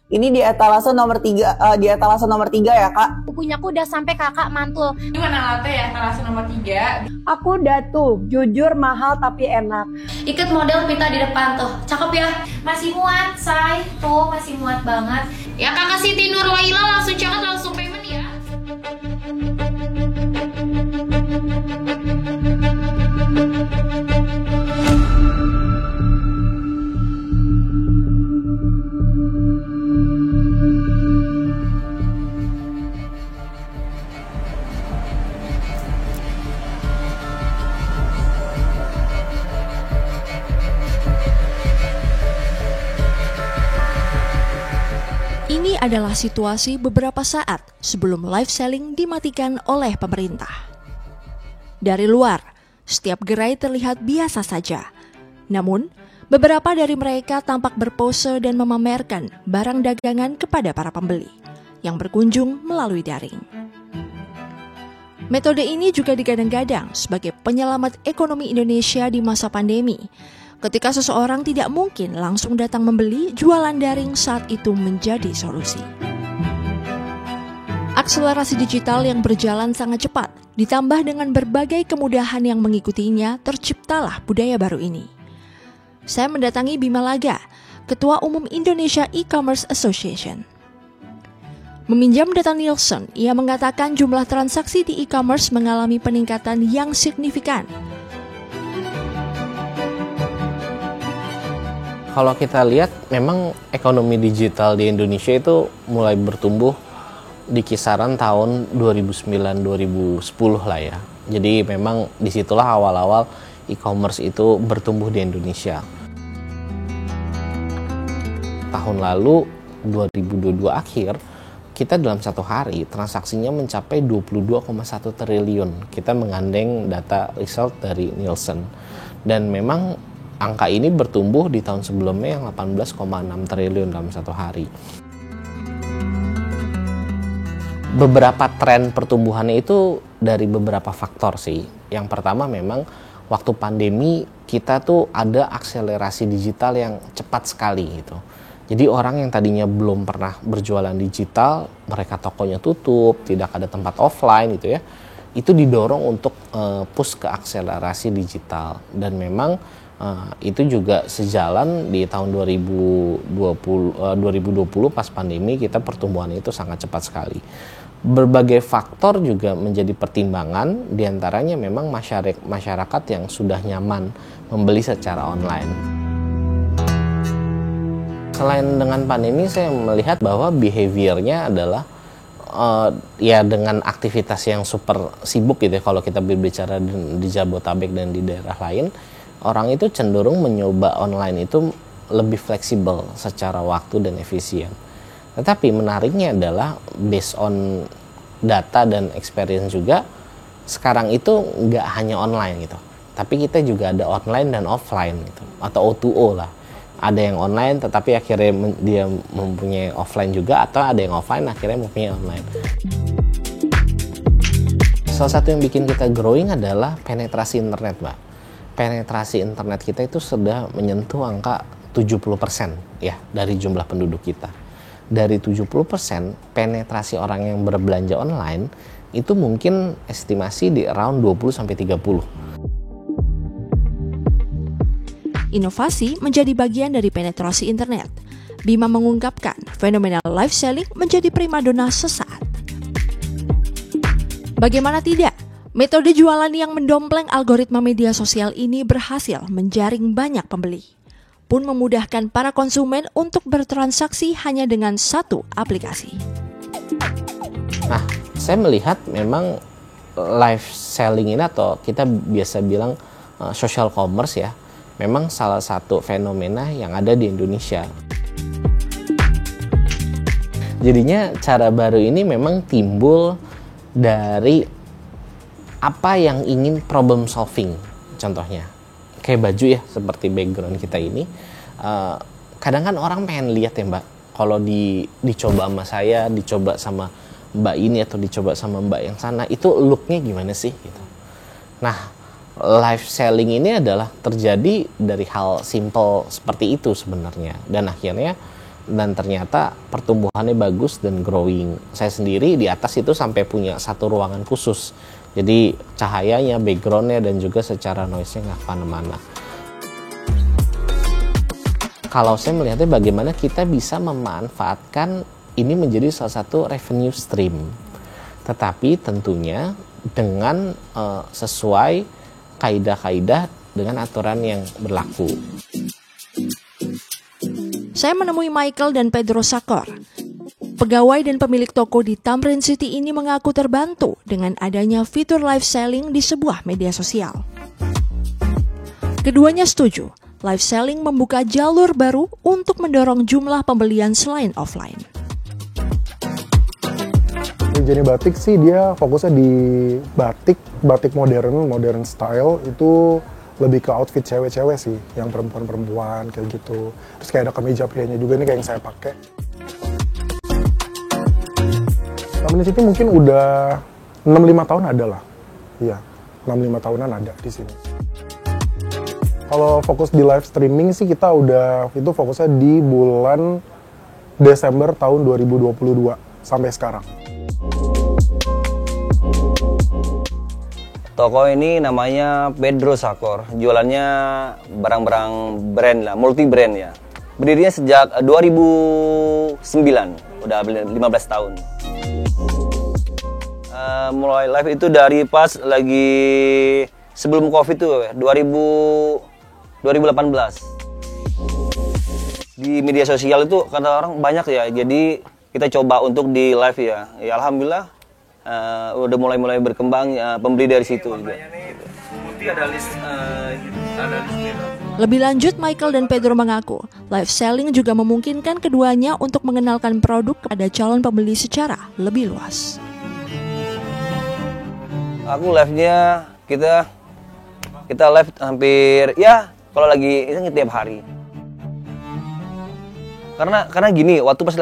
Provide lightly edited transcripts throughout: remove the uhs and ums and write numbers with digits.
Ini di etalase nomor 3, ya Kak. Punyaku udah sampai kakak mantul. Gimana latte ya etalase nomor 3? Aku udah tuh, jujur mahal tapi enak. Ikut model pita di depan tuh, cakep ya. Masih muat, say. Tuh masih muat banget. Ya kakak Siti Nurwaila langsung catat langsung payment ya. Ini adalah situasi beberapa saat sebelum live selling dimatikan oleh pemerintah. Dari luar, setiap gerai terlihat biasa saja. Namun, beberapa dari mereka tampak berpose dan memamerkan barang dagangan kepada para pembeli yang berkunjung melalui daring. Metode ini juga digadang-gadang sebagai penyelamat ekonomi Indonesia di masa pandemi. Ketika seseorang tidak mungkin langsung datang membeli, jualan daring saat itu menjadi solusi. Akselerasi digital yang berjalan sangat cepat, ditambah dengan berbagai kemudahan yang mengikutinya, terciptalah budaya baru ini. Saya mendatangi Bima Laga, Ketua Umum Indonesia E-Commerce Association. Meminjam data Nielsen, ia mengatakan jumlah transaksi di e-commerce mengalami peningkatan yang signifikan. Kalau kita lihat, memang ekonomi digital di Indonesia itu mulai bertumbuh di kisaran tahun 2009-2010 lah ya. Jadi memang disitulah awal-awal e-commerce itu bertumbuh di Indonesia. Tahun lalu, 2022 akhir, kita dalam satu hari transaksinya mencapai 22,1 triliun. Kita menggandeng data result dari Nielsen. Dan memang angka ini bertumbuh di tahun sebelumnya yang 18,6 triliun dalam satu hari. Beberapa tren pertumbuhannya itu dari beberapa faktor sih. Yang pertama memang waktu pandemi kita tuh ada akselerasi digital yang cepat sekali gitu. Jadi orang yang tadinya belum pernah berjualan digital, mereka tokonya tutup, tidak ada tempat offline gitu ya. Itu didorong untuk push ke akselerasi digital. Dan memang itu juga sejalan di tahun 2020 pas pandemi kita pertumbuhan itu sangat cepat sekali. Berbagai faktor juga menjadi pertimbangan, diantaranya memang masyarakat yang sudah nyaman membeli secara online. Selain dengan pandemi, saya melihat bahwa behaviornya adalah ya dengan aktivitas yang super sibuk gitu ya. Kalau kita berbicara di Jabodetabek dan di daerah lain, orang itu cenderung mencoba online itu lebih fleksibel secara waktu dan efisien. Tetapi menariknya adalah based on data dan experience juga, sekarang itu nggak hanya online gitu. Tapi kita juga ada online dan offline gitu, atau O2O lah. Ada yang online tetapi akhirnya dia mempunyai offline juga, atau ada yang offline akhirnya mempunyai online. Salah satu yang bikin kita growing adalah penetrasi internet, Mbak. Penetrasi internet kita itu sudah menyentuh angka 70% ya dari jumlah penduduk kita. Dari 70%, penetrasi orang yang berbelanja online itu mungkin estimasi di around 20-30. Inovasi menjadi bagian dari penetrasi internet. Bima mengungkapkan fenomena live selling menjadi primadona sesaat. Bagaimana tidak? Metode jualan yang mendompleng algoritma media sosial ini berhasil menjaring banyak pembeli, pun memudahkan para konsumen untuk bertransaksi hanya dengan satu aplikasi. Nah, saya melihat memang live selling ini, atau kita biasa bilang social commerce ya, memang salah satu fenomena yang ada di Indonesia. Jadinya cara baru ini memang timbul dari apa yang ingin problem solving. Contohnya kayak baju ya, seperti background kita ini, kadang kan orang pengen lihat ya Mbak, kalau dicoba sama saya, dicoba sama Mbak ini, atau dicoba sama Mbak yang sana, itu looknya gimana sih gitu. Nah, live selling ini adalah terjadi dari hal simple seperti itu sebenarnya, dan akhirnya dan ternyata pertumbuhannya bagus dan growing. Saya sendiri di atas itu sampai punya satu ruangan khusus, jadi cahayanya, backgroundnya, dan juga secara noise-nya nggak kemana-mana. Kalau saya melihatnya bagaimana kita bisa memanfaatkan ini menjadi salah satu revenue stream, tetapi tentunya dengan sesuai kaidah-kaidah dengan aturan yang berlaku. Saya menemui Michael dan Pedro Sakor. Pegawai dan pemilik toko di Tamrin City ini mengaku terbantu dengan adanya fitur live selling di sebuah media sosial. Keduanya setuju, live selling membuka jalur baru untuk mendorong jumlah pembelian selain offline. Jenny Batik sih dia fokusnya di batik modern style, itu lebih ke outfit cewek-cewek sih, yang perempuan-perempuan kayak gitu. Terus kayak ada kemeja prianya juga, ini kayak yang saya pakai. Tamrin City mungkin udah 65 tahun ada lah. Iya, 65 tahunan ada di sini. Kalau fokus di live streaming sih kita udah, itu fokusnya di bulan Desember tahun 2022 sampai sekarang. Toko ini namanya Pedro Sakor, jualannya barang-barang brand lah, multi brand ya. Berdirinya sejak 2009, udah 15 tahun. Mulai live itu dari pas lagi sebelum Covid tuh, 2018. Di media sosial itu kata orang banyak ya, jadi kita coba untuk di live ya. Ya alhamdulillah. Udah mulai berkembang pembeli dari situ juga. Lebih lanjut, Michael dan Pedro mengaku live selling juga memungkinkan keduanya untuk mengenalkan produk kepada calon pembeli secara lebih luas. Aku live-nya kita live hampir ya kalau lagi itu tiap hari. Karena gini, waktu pas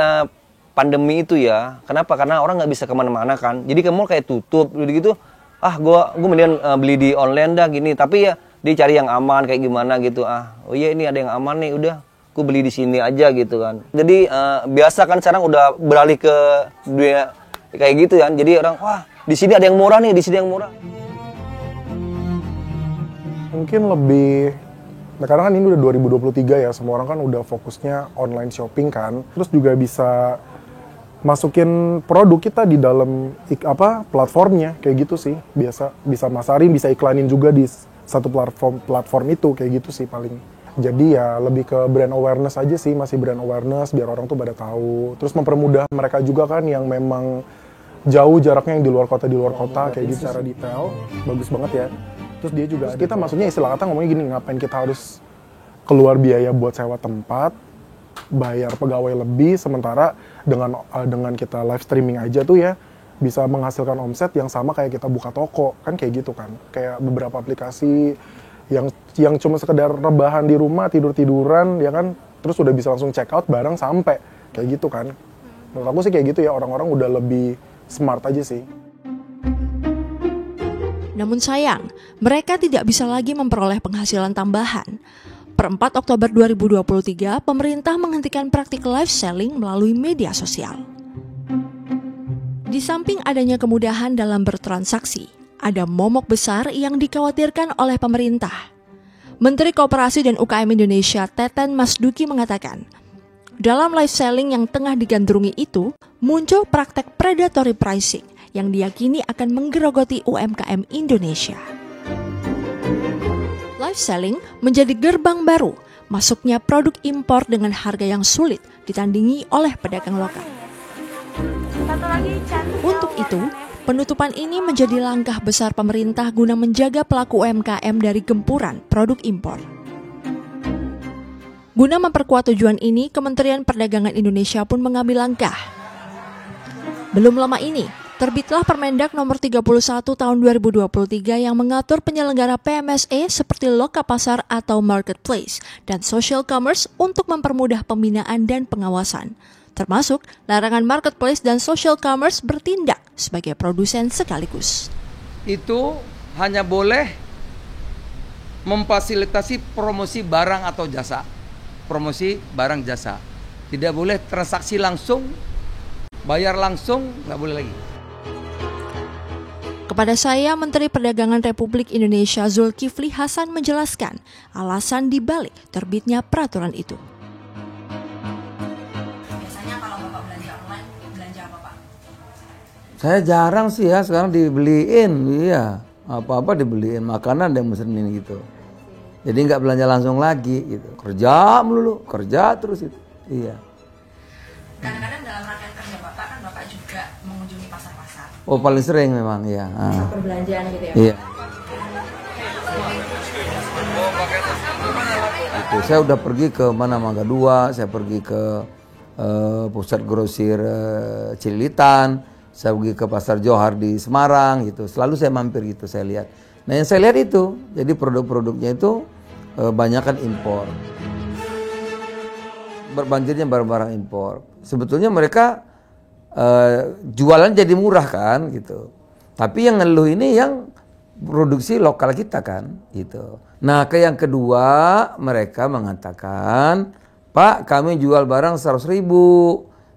pandemi itu ya, kenapa? Karena orang nggak bisa kemana-mana kan, jadi ke mall kayak tutup gitu. Gue mendingan beli di online dah gini. Tapi ya dia cari yang aman kayak gimana gitu. Oh iya ini ada yang aman nih, udah gue beli di sini aja gitu kan. Jadi biasa kan sekarang udah beralih ke dunia kayak gitu kan. Jadi orang di sini ada yang murah nih, di sini yang murah. Mungkin lebih, nah karena kan ini udah 2023 ya, semua orang kan udah fokusnya online shopping kan. Terus juga bisa masukin produk kita di dalam platformnya kayak gitu sih. Biasa bisa masarin, bisa iklanin juga di satu platform itu kayak gitu sih paling. Jadi ya lebih ke brand awareness aja sih, masih brand awareness biar orang tuh pada tahu. Terus mempermudah mereka juga kan yang memang jauh jaraknya, yang di luar kota kayak gitu secara detail. Bagus banget ya. Terus dia juga kita maksudnya istilah kata ngomongnya gini, ngapain kita harus keluar biaya buat sewa tempat, bayar pegawai lebih, sementara dengan kita live streaming aja tuh ya bisa menghasilkan omset yang sama kayak kita buka toko kan, kayak gitu kan. Kayak beberapa aplikasi yang cuma sekedar rebahan di rumah, tidur-tiduran ya kan, terus udah bisa langsung check out barang sampai kayak gitu kan. Menurut aku sih kayak gitu ya, orang-orang udah lebih smart aja sih. Namun sayang, mereka tidak bisa lagi memperoleh penghasilan tambahan. Per 4 Oktober 2023, pemerintah menghentikan praktik live selling melalui media sosial. Di samping adanya kemudahan dalam bertransaksi, ada momok besar yang dikhawatirkan oleh pemerintah. Menteri Koperasi dan UKM Indonesia Teten Masduki mengatakan, dalam live selling yang tengah digandrungi itu, muncul praktek predatory pricing yang diyakini akan menggerogoti UMKM Indonesia. Live selling menjadi gerbang baru masuknya produk impor dengan harga yang sulit ditandingi oleh pedagang lokal. Untuk itu, penutupan ini menjadi langkah besar pemerintah guna menjaga pelaku UMKM dari gempuran produk impor. Guna memperkuat tujuan ini, Kementerian Perdagangan Indonesia pun mengambil langkah. Belum lama ini, terbitlah Permendak nomor 31 tahun 2023 yang mengatur penyelenggara PMSE seperti Lokapasar atau Marketplace dan Social Commerce untuk mempermudah pembinaan dan pengawasan, termasuk larangan Marketplace dan Social Commerce bertindak sebagai produsen sekaligus. Itu hanya boleh memfasilitasi promosi barang atau jasa. Promosi barang jasa. Tidak boleh transaksi langsung, bayar langsung, nggak boleh lagi. Kepada saya, Menteri Perdagangan Republik Indonesia Zulkifli Hasan menjelaskan alasan dibalik terbitnya peraturan itu. Biasanya kalau Bapak belanja online, belanja apa Pak? Saya jarang sih ya sekarang dibeliin, iya. Apa-apa dibeliin, makanan dan mesenin gitu. Jadi nggak belanja langsung lagi gitu. Kerja melulu, kerja terus itu. Iya. Kadang-kadang dalam rangkaian kerja Bapak kan Bapak juga mengunjungi pasar-pasar. Oh paling sering memang, iya. Pusat perbelanjaan gitu ya? Iya. Itu saya udah pergi ke mana Mangga 2, saya pergi ke pusat grosir Cililitan, saya pergi ke Pasar Johar di Semarang gitu. Selalu saya mampir gitu, saya lihat. Nah yang saya lihat itu, jadi produk-produknya itu banyak kan impor. Berbanjirnya barang-barang impor. Sebetulnya mereka jualan jadi murah kan gitu. Tapi yang ngeluh ini yang produksi lokal kita kan gitu. Nah ke yang kedua mereka mengatakan, Pak kami jual barang 100.000,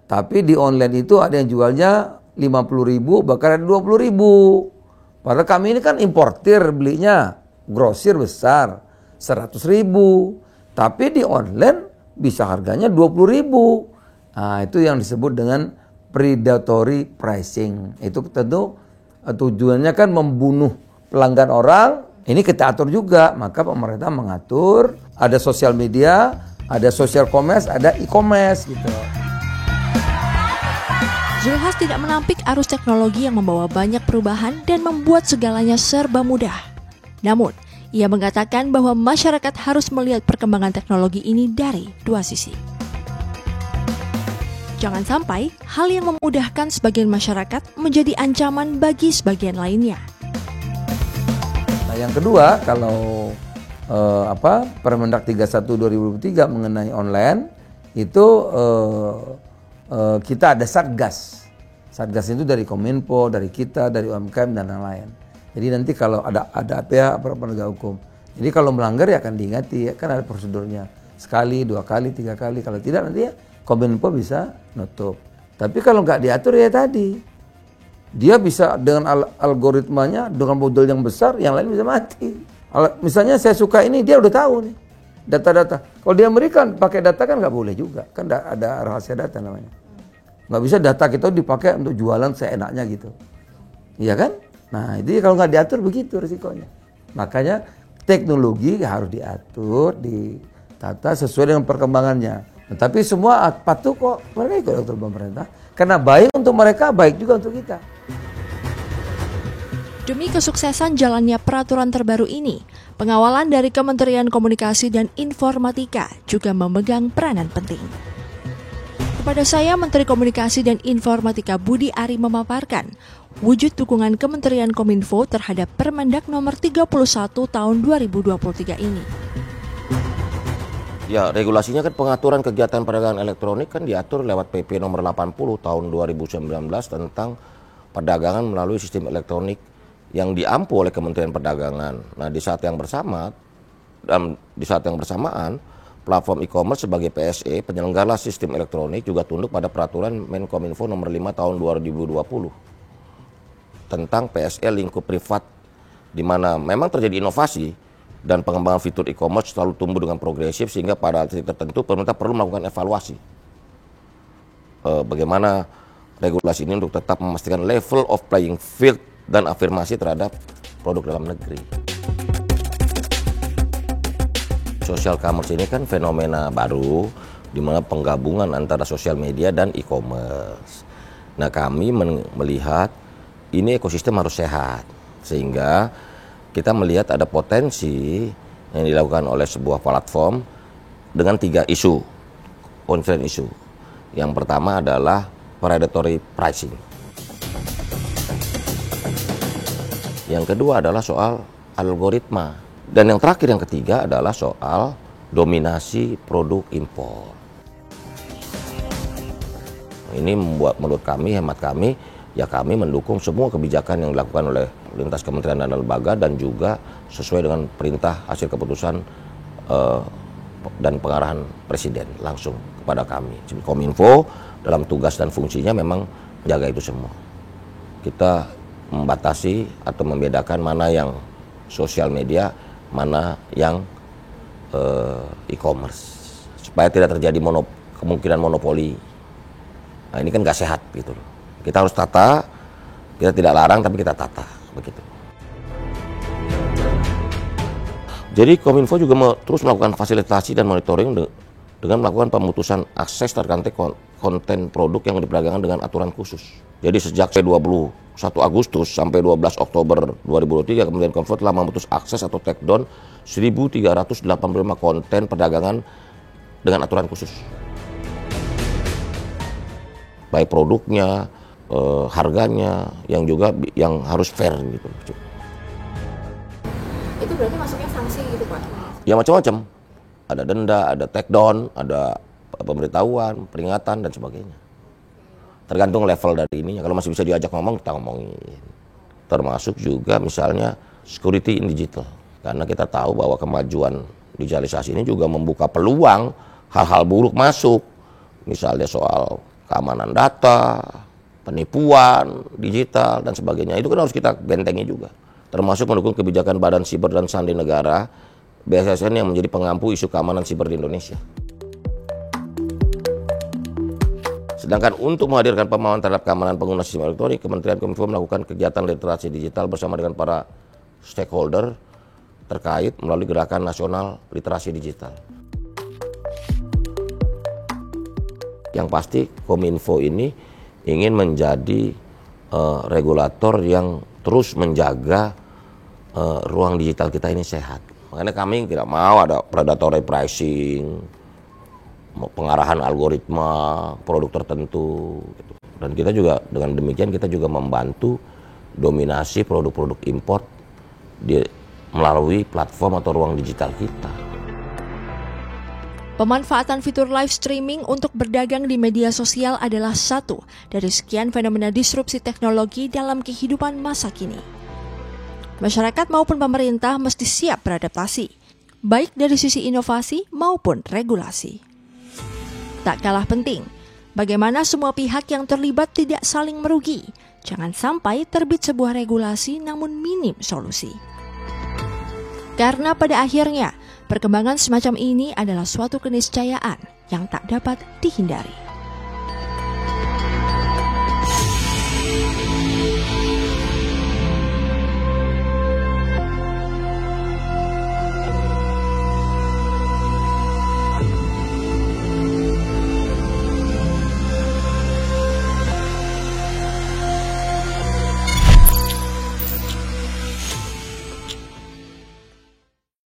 tapi di online itu ada yang jualnya 50.000 bahkan ada 20.000. Padahal kami ini kan importir belinya, grosir besar 100.000, tapi di online bisa harganya 20.000. Nah, itu yang disebut dengan predatory pricing. Itu tentu tujuannya kan membunuh pelanggan orang. Ini kita atur juga, maka pemerintah mengatur ada sosial media, ada social commerce, ada e-commerce gitu. Zulkifli Hasan tidak menampik arus teknologi yang membawa banyak perubahan dan membuat segalanya serba mudah. Namun, ia mengatakan bahwa masyarakat harus melihat perkembangan teknologi ini dari dua sisi. Jangan sampai hal yang memudahkan sebagian masyarakat menjadi ancaman bagi sebagian lainnya. Nah, yang kedua, kalau Permendak 31 2023 mengenai online itu kita ada Satgas. Satgas itu dari Kominfo, dari kita, dari UMKM dan lain-lain. Jadi nanti kalau ada pihak penegak hukum. Jadi kalau melanggar ya akan diingati, ya kan ada prosedurnya. Sekali, 2 kali, 3 kali. Kalau tidak nanti ya Kominfo bisa nutup. Tapi kalau nggak diatur ya tadi, dia bisa dengan algoritmanya, dengan modal yang besar, yang lain bisa mati. Misalnya saya suka ini, dia udah tahu nih data-data. Kalau dia memberikan pakai data kan nggak boleh juga, kan ada rahasia data namanya. Nggak bisa data kita dipakai untuk jualan seenaknya gitu, iya kan? Nah itu kalau nggak diatur begitu risikonya. Makanya teknologi harus diatur, ditata sesuai dengan perkembangannya. Nah, tapi semua patuh kok, mereka ikut atur pemerintah. Karena baik untuk mereka, baik juga untuk kita. Demi kesuksesan jalannya peraturan terbaru ini, pengawalan dari Kementerian Komunikasi dan Informatika juga memegang peranan penting. Kepada saya, Menteri Komunikasi dan Informatika Budi Ari memaparkan wujud dukungan Kementerian Kominfo terhadap Permendak nomor 31 tahun 2023 ini. Ya, regulasinya kan pengaturan kegiatan perdagangan elektronik kan diatur lewat PP nomor 80 tahun 2019 tentang perdagangan melalui sistem elektronik yang diampu oleh Kementerian Perdagangan. Nah, di saat yang bersamaan, platform e-commerce sebagai PSE, penyelenggara sistem elektronik juga tunduk pada peraturan Menkominfo nomor 5 tahun 2020 tentang PSE lingkup privat, di mana memang terjadi inovasi dan pengembangan fitur e-commerce selalu tumbuh dengan progresif sehingga pada titik tertentu pemerintah perlu melakukan evaluasi. Bagaimana regulasi ini untuk tetap memastikan level of playing field dan afirmasi terhadap produk dalam negeri. Social commerce ini kan fenomena baru di mana penggabungan antara sosial media dan e-commerce. Nah, kami melihat ini ekosistem harus sehat sehingga kita melihat ada potensi yang dilakukan oleh sebuah platform dengan 3 isu, concern isu. Yang pertama adalah predatory pricing. Yang kedua adalah soal algoritma. Dan yang terakhir, yang ketiga adalah soal dominasi produk impor. Ini membuat menurut kami, hemat kami, ya kami mendukung semua kebijakan yang dilakukan oleh lintas kementerian dan lembaga dan juga sesuai dengan perintah hasil keputusan dan pengarahan Presiden langsung kepada kami. Jadi Kominfo dalam tugas dan fungsinya memang menjaga itu semua. Kita membatasi atau membedakan mana yang sosial media, mana yang e-commerce, supaya tidak terjadi kemungkinan monopoli. Nah ini kan gak sehat gitu loh. Kita harus tata, kita tidak larang tapi kita tata begitu. Jadi Kominfo juga terus melakukan fasilitasi dan monitoring dengan melakukan pemutusan akses terkait konten produk yang diperdagangkan dengan aturan khusus. Jadi sejak 21 Agustus sampai 12 Oktober 2023, Kementerian Kominfo telah memutus akses atau take down 1.385 konten perdagangan dengan aturan khusus. Baik produknya, harganya, yang juga yang harus fair gitu. Itu berarti masuknya sanksi gitu Pak? Ya macam-macam. Ada denda, ada take down, ada pemberitahuan, peringatan dan sebagainya. Tergantung level dari ininya. Kalau masih bisa diajak ngomong, kita ngomongin. Termasuk juga misalnya security in digital. Karena kita tahu bahwa kemajuan digitalisasi ini juga membuka peluang hal-hal buruk masuk. Misalnya soal keamanan data, penipuan digital dan sebagainya. Itu kan harus kita bentengi juga. Termasuk mendukung kebijakan Badan Siber dan Sandi Negara BSSN yang menjadi pengampu isu keamanan siber di Indonesia. Sedangkan untuk menghadirkan pemahaman terhadap keamanan pengguna sistem elektronik, Kementerian Kominfo melakukan kegiatan literasi digital bersama dengan para stakeholder terkait melalui Gerakan Nasional Literasi Digital. Yang pasti Kominfo ini ingin menjadi regulator yang terus menjaga ruang digital kita ini sehat. Makanya kami tidak mau ada predatory pricing, pengarahan algoritma produk tertentu. Dan kita juga dengan demikian kita juga membantu dominasi produk-produk import melalui platform atau ruang digital kita. Pemanfaatan fitur live streaming untuk berdagang di media sosial adalah satu dari sekian fenomena disrupsi teknologi dalam kehidupan masa kini. Masyarakat maupun pemerintah mesti siap beradaptasi, baik dari sisi inovasi maupun regulasi. Tak kalah penting, bagaimana semua pihak yang terlibat tidak saling merugi. Jangan sampai terbit sebuah regulasi namun minim solusi. Karena pada akhirnya, perkembangan semacam ini adalah suatu keniscayaan yang tak dapat dihindari.